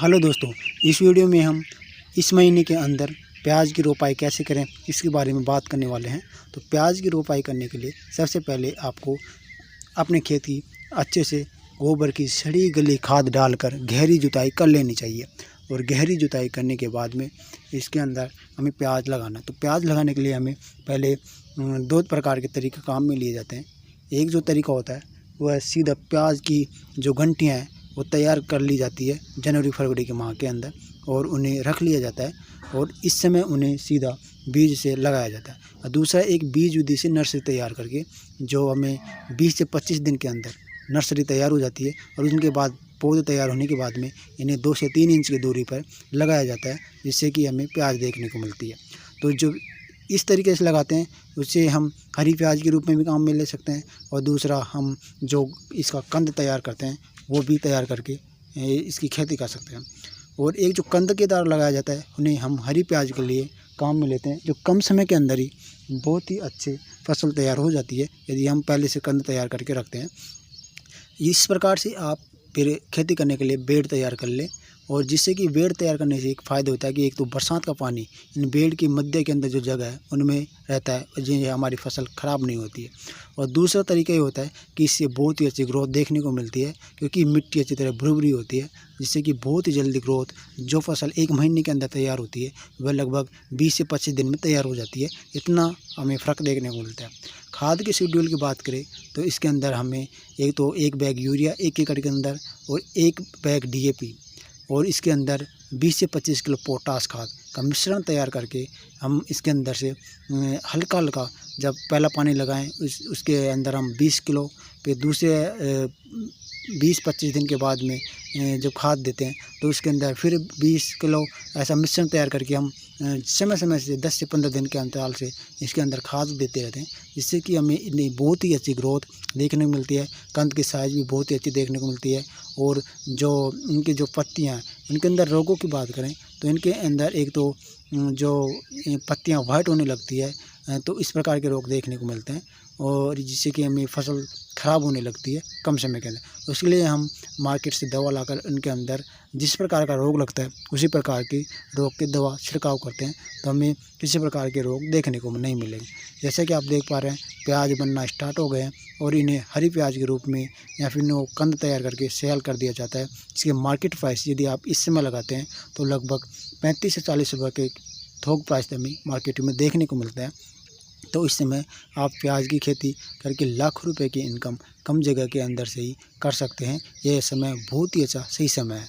Hello दोस्तों, इस video में हम इस महीने के अंदर प्याज की रोपाई कैसे करें इसके बारे में बात करने वाले हैं। तो प्याज की रोपाई करने के लिए सबसे पहले आपको अपने खेत की अच्छे से गोबर की सड़ी गली खाद डालकर गहरी जुताई कर लेनी चाहिए। और गहरी जुताई करने के बाद में इसके अंदर हमें प्याज लगाना। तो प्याज लगाने के लिए हमें पहले दो प्रकार के तरीके काम में लिए जाते हैं। एक जो तरीका होता है वह सीधा प्याज की जो घंटियाँ हैं वो तैयार कर ली जाती है जनवरी फरवरी के माह के अंदर, और उन्हें रख लिया जाता है और इस समय उन्हें सीधा बीज से लगाया जाता है। और दूसरा एक बीज विधि से नर्सरी तैयार करके जो हमें 20 से 25 दिन के अंदर नर्सरी तैयार हो जाती है, और उनके बाद पौधे तैयार होने के बाद में इन्हें 2 से 3 इंच की दूरी पर लगाया जाता है, जिससे कि हमें प्याज देखने को मिलती है। तो जो इस तरीके से लगाते हैं उससे हम हरी प्याज के रूप में भी काम में ले सकते हैं, और दूसरा हम जो इसका कंद तैयार करते हैं वो भी तैयार करके इसकी खेती कर सकते हैं। और एक जो कंद के दार लगाया जाता है उन्हें हम हरी प्याज के लिए काम में लेते हैं, जो कम समय के अंदर ही बहुत ही अच्छे फसल तैयार हो जाती है यदि हम पहले से कंद तैयार करके रखते हैं। इस प्रकार से आप फिर खेती करने के लिए बेड तैयार कर लें, और जिससे कि बेड तैयार करने से एक फ़ायदा होता है कि एक तो बरसात का पानी इन बेड के मध्य के अंदर जो जगह है उनमें रहता है, जिससे हमारी फसल ख़राब नहीं होती है। और दूसरा तरीका ये होता है कि इससे बहुत ही अच्छी ग्रोथ देखने को मिलती है, क्योंकि मिट्टी अच्छी तरह भुरभुरी होती है, जिससे कि बहुत ही जल्दी ग्रोथ, जो फसल 1 महीने के अंदर तैयार होती है वह लगभग 20 से 25 दिन में तैयार हो जाती है। इतना हमें फ़र्क देखने को मिलता है। खाद के शेड्यूल की बात करें तो इसके अंदर हमें एक बैग यूरिया 1 एकड़ के अंदर, और 1 बैग DAP, और इसके अंदर 20 से 25 किलो पोटास खाद का मिश्रण तैयार करके हम इसके अंदर से हल्का हल्का जब पहला पानी लगाएं उसके अंदर हम 20 किलो, फिर दूसरे 20-25 दिन के बाद में जब खाद देते हैं तो उसके अंदर फिर 20 किलो ऐसा मिश्रण तैयार करके हम समय समय से 10 से 15 दिन के अंतराल से इसके अंदर खाद देते रहते हैं, जिससे कि हमें इतनी बहुत ही अच्छी ग्रोथ देखने को मिलती है। कंद की साइज़ भी बहुत ही अच्छी देखने को मिलती है, और जो इनकी जो पत्तियाँ हैं इनके अंदर रोगों की बात करें तो इनके अंदर एक तो जो पत्तियाँ वाइट होने लगती है, तो इस प्रकार के रोग देखने को मिलते हैं, और जिससे कि हमें फसल ख़राब होने लगती है कम समय के अंदर। उसके लिए हम मार्केट से दवा लाकर उनके अंदर जिस प्रकार का रोग लगता है उसी प्रकार की रोग की दवा छिड़काव करते हैं, तो हमें किसी प्रकार के रोग देखने को नहीं मिलेंगे। जैसे कि आप देख पा रहे हैं प्याज बनना स्टार्ट हो गए हैं, और इन्हें हरी प्याज के रूप में या फिर इन्हें कंद तैयार करके सेल कर दिया जाता है। इसके मार्केट प्राइस यदि आप इस समय लगाते हैं तो लगभग 35 से 40 रुपये के थोक प्राइस हमें मार्केट में देखने को मिलता है। तो इस समय आप प्याज की खेती करके लाखों रुपए की इनकम कम जगह के अंदर से ही कर सकते हैं। यह समय बहुत ही अच्छा सही समय है।